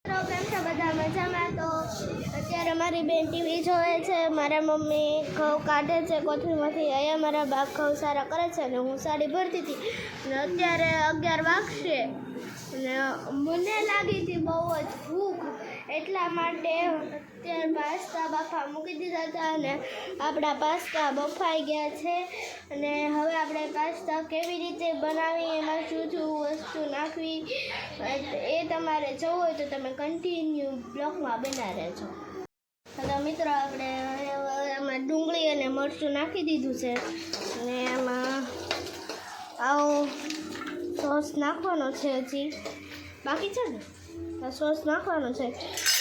Programme છે બધા મજામાં. તો અત્યારે મારી બેન ટીવી જોવે છે, મારા મમ્મી ઘઉં કાઢે છે કોથળીમાંથી, અહીંયા મારા બા ઘઉં સારા કરે છે અને હું સાડી ભરતી હતી અને અત્યારે 11 વાગશે અને મને લાગી હતી બહુ જ ભૂખ, એટલા માટે અત્યારે પાસ્તા બાફા મૂકી દીધા હતા અને આપણા પાસ્તા બફાઈ ગયા છે. અને હવે આપણે પાસ્તા કેવી રીતે બનાવી, એમાં શું શું વસ્તુ નાખવી એ તમારે જોવું હોય તો તમે કન્ટિન્યુ બ્લોગમાં બના રહેજો. તો મિત્રો આપણે એમાં ડુંગળી અને મરચું નાખી દીધું છે અને એમાં આવો સોસ નાખવાનો છે, હજી બાકી છે ને સોસ નાખવાનો છે,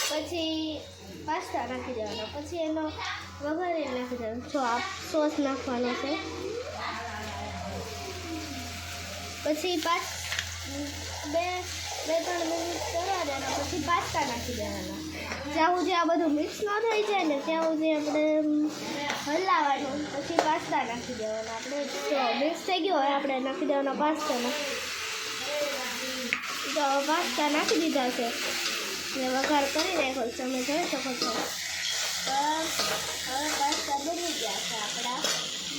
પછી પાસ્તા નાખી દેવાનો, પછી એનો વઘારી નાખી દેવાનો. જો આ સોસ નાખવાનો છે, પછી બે 3 મિનિટ કરવા દેવાના, પછી પાસ્તા નાખી દેવાના. જ્યાં સુધી આ બધું મિક્સ ન થઈ જાય ને ત્યાં સુધી આપણે હલાવવાનું, પછી પાસ્તા નાખી દેવાના. આપણે જો મિક્સ થઈ ગયું હોય આપણે નાખી દેવાના પાસ્તામાં. તો પાસ્તા નાખી દીધા છે ને વઘાર કરી નાખ્યો છે, તમે જોઈ શકો છો. હવે પાસ્તા બની ગયા છે આપણા.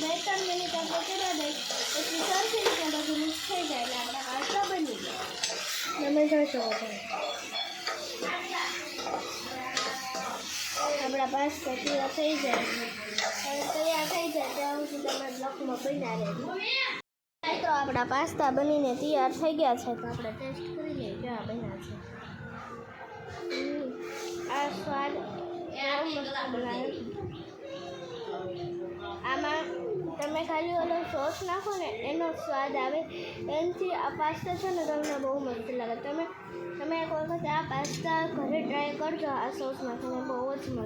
2-3 મિનિટ આપણે કરવા દઈએ, પછી સરખી રીતે બધું મિક્સ થઈ જાય એટલે આપણા પાસ્તા બની ગયા. તમે જોઈ શકો છો આપણા પાસ્તા તૈયાર થઈ જાય છે. હવે તૈયાર થઈ જાય ત્યાં સુધી તમારા બ્લોકમાં બન્યા રહેજો. તો આપણા પાસ્તા બનીને તૈયાર થઈ ગયા છે, તો આપણે ટેસ્ટ કરી લઈએ કેવા બન્યા છે. આ સ્વાદ આમાં તમે ખાલી ઓલો સોસ નાખો ને એનો સ્વાદ આવે, એનાથી આ પાસ્તા છે ને તમને બહુ મસ્ત લાગે. તમે એક વખત આ પાસ્તા ઘરે ટ્રાય કરજો, આ સોસ નાખીને બહુ જ મસ્ત.